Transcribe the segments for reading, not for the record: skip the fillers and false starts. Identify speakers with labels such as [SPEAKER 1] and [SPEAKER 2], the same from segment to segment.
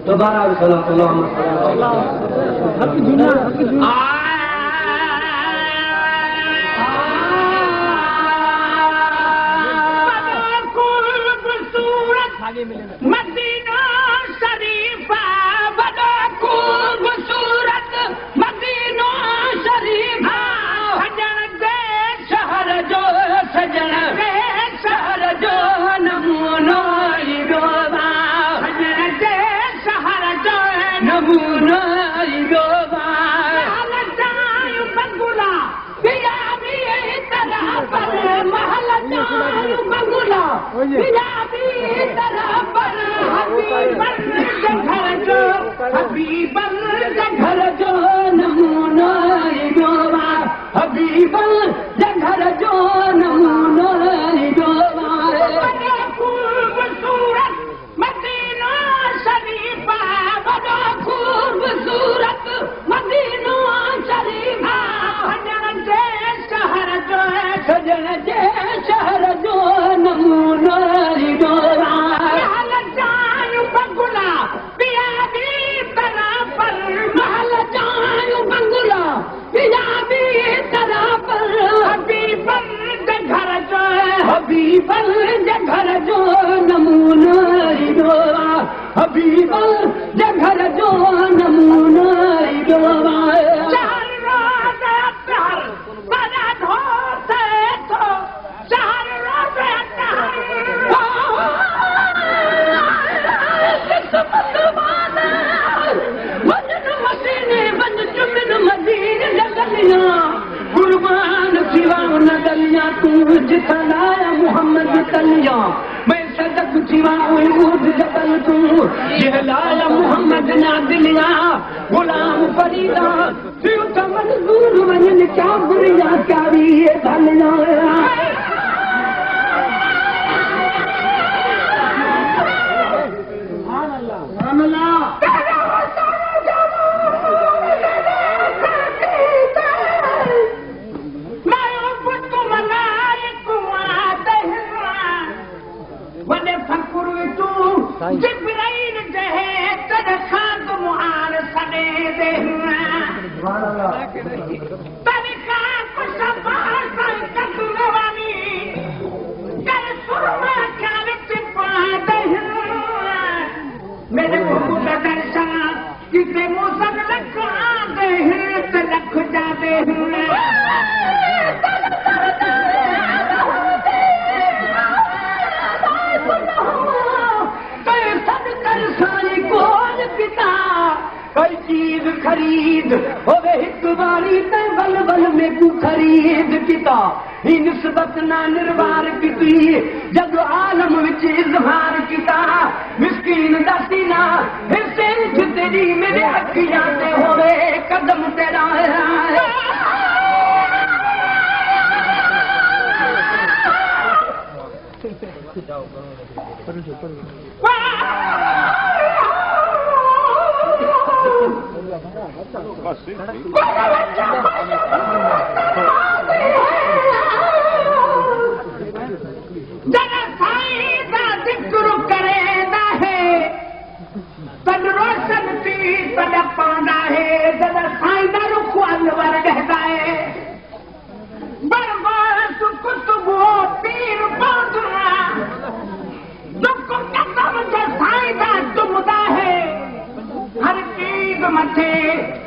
[SPEAKER 1] दोबारा सल्लल्लाहु
[SPEAKER 2] मदीना शरीफा बड़ा खूबसूरत मदीना शरीफा सजण दे शहर जो सजण दे शहर जो नमूनो रोवा सजण दे शहर जो नमूनो रोवा महल बंगुला पिया भी तरह पर महल बंगुला पिया भी तरह पर हबीबन घर जो नमूनो रोवा हबीबन घर जो नमूनो रोवा खूबसूरत मदीना शरीफा बड़ा खूबसूरत मदीना शरीफा सजण जे शहर जो सजण जे शहर जो नमूनो रोवा बंगुला पिया भी तरह पर महल जायूं बंगुला पिया भी तरह पर हबीबन घर जो हबीबन घर जो नमूनो रोवा हबीबन घर जो नमूनो रोवा कुर्बान सिवा न गलियां तू जितलाया मोहम्मद कलिया मैं सदक सिवा उद जबल तू जहलाया मोहम्मद ना दिलिया गुलाम फरीदा तू तो मंजूर मन क्या बुरिया क्या भी ये भलिया जिब्राइल जहे तद खान मुआन सने दे तनिका कुछ बार संकट नवानी कर सुरमा ख्याल चिपा दे मेरे को दर्शन किसे मौसम लखा दे तलख जाते कोई चीज खरीद होवे एक बारी ते बल बल में तू खरीद किता ही निस्बत ना निर्वार किती जग आलम विच इजहार किता मिस्कीन दासी ना हिस्से तेरी मेरे अखियां ते होवे कदम तेरा जरा साईं दा जिक्र करेंदा है तन रोशन थी तन पांदा है जरा साईं दा रुख अनवर रहदा है बरबास कुतुबो पीर पांदरा दुख कदम जो साईं दा तुमदा है हर चीज मथे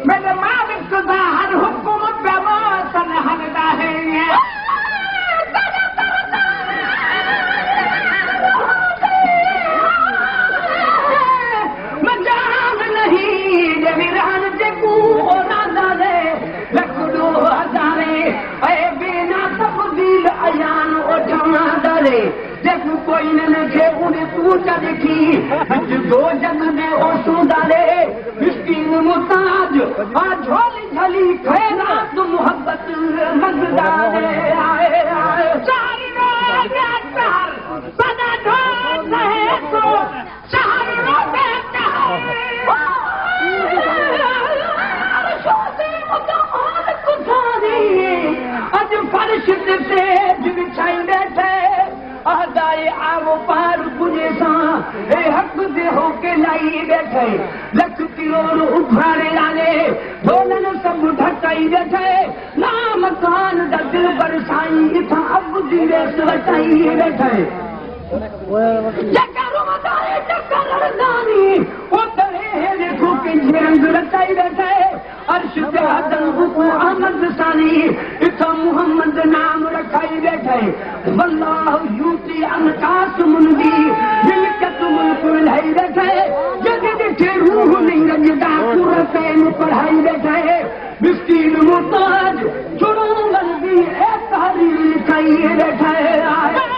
[SPEAKER 2] मेरे मालिक दा हर हुकुम पे मौतन हलदा है मजाक नहीं जे विरान जे को होना दाले लखडो हजारे ए बिना तब्दील अयान उठा दाले जैसे कोई न जे उन्हें तू देखी दो जग में ओसू डाले मिस्कीन मुताज आ झोली झली खैरात मोहब्बत मजदारे आए आए चार चार सदा ढोल रहे तो शहरों में अज फर्श से बिछाई बैठे अदाए आवो पार पुजे सा हक दे होके लाई बैठे लख किरोड़ उभारे लाले ढोलन सब ढकाई बैठे ना मकान दा दिल बरसाई इथा अब दिले सवटाई बैठे जकर मदारे जकर रदानी ओ तरे है देखो के रंग रचाई बैठे अर्श पे हदन हुकू अहमद सानी इथा मोहम्मद नाम रखाई बैठे वल्लाह यूती अनकास मुंदी मिलकत मुल्क लाई बैठे जग दिखे रूह नहीं रजदा कुरते में पढ़ाई बैठे मिस्कीन मुताज चुनो बंदी ए तहरीर लिखाई बैठे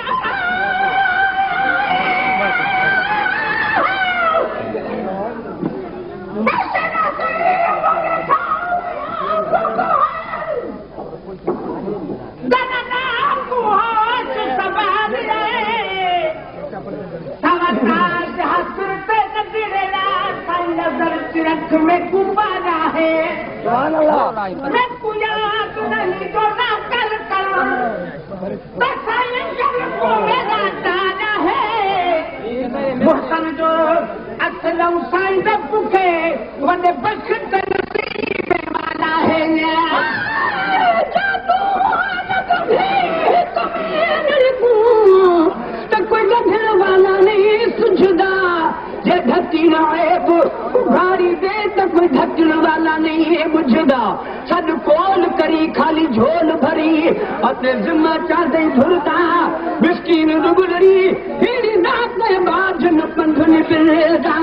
[SPEAKER 2] में कुबारा है मैं कुया तो नहीं तो ना कल कल को मेरा ताजा है मोहसन जो असलम साईं दे पुखे वने बख्त नसीब वाला है जादू तो कोई गधे वाला नहीं सुझदा जे धरती ना ऐब उभारी दे तो कोई ढकण वाला नहीं है बुझदा सद कोल करी खाली झोल भरी अपने जिम्मा चाहते धुरता मिस्कीन रुगलरी हिड़ी नात ने बाज न पंथ निकलता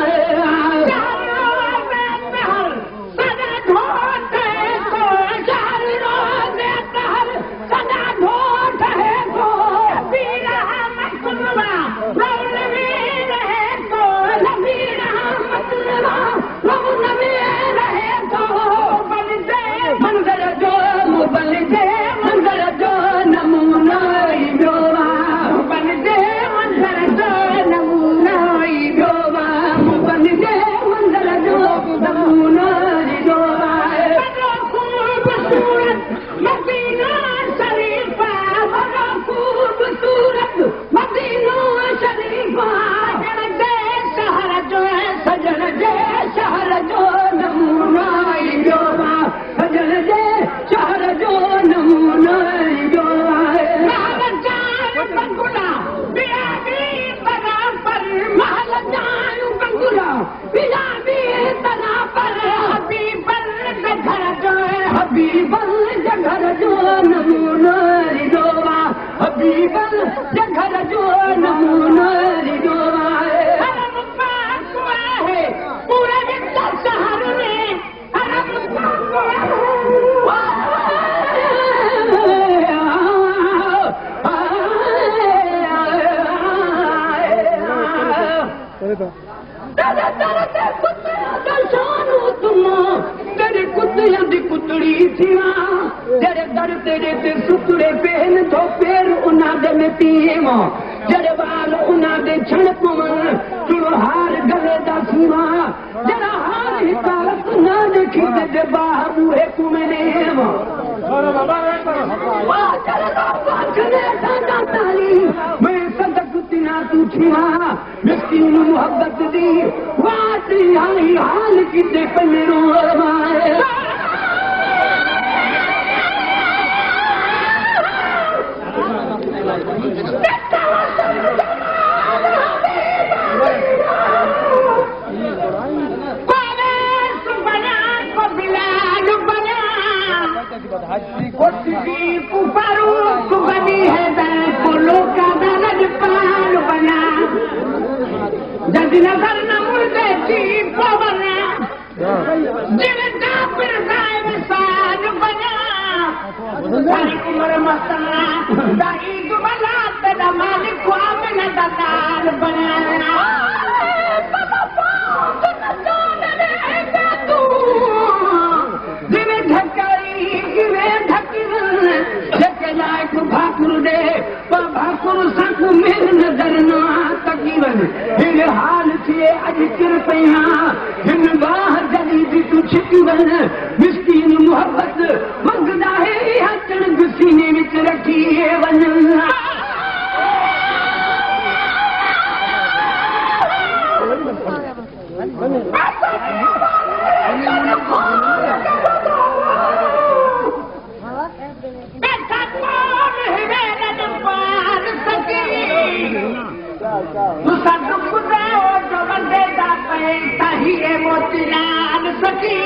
[SPEAKER 2] तेरे दर तेरे ते सुतरे पहन तो पैर उना दे में पीवा जड़े बाल उना दे छण पवन तुलो हार गले दा सीवा जरा हार हिकालत ना देखी दे बाबू है कुमने वाह चलो बाखने दादा ताली मैं सदक तिना तू छिवा मिस्कीन मोहब्बत दी बात आई हाल की दे मेरो बनी है फूलों का दर्द पान बना जब नजर न मुर्दे चीप बना जिनका फिर साज बना सारी उम्र मसला दाई दुबला तेरा मालिक ख्वाब न दलाल बना भाकुर दे भाकुर संग मेर नजर न तकीवन हिन हाल थे अज चिर पया हिन बाह जली भी तू छिकवन मिस्कीन मोहब्बत मंगदा है हचण सीने विच रखी वन मोतीलाल सखी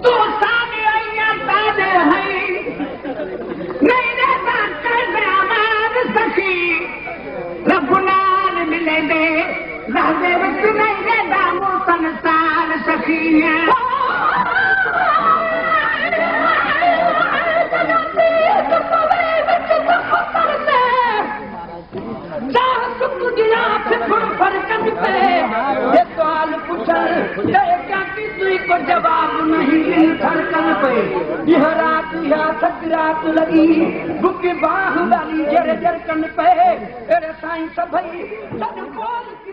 [SPEAKER 2] तू साने आया ताने है नहीं रहता कैसे आमाद सखी रबुलाल मिले दे रहते विच नहीं रहता मो संसार सखी जवाब नहीं धड़कन पे यह रात रात लगी बुक बाह वाली जर जरकन पे साईं सभई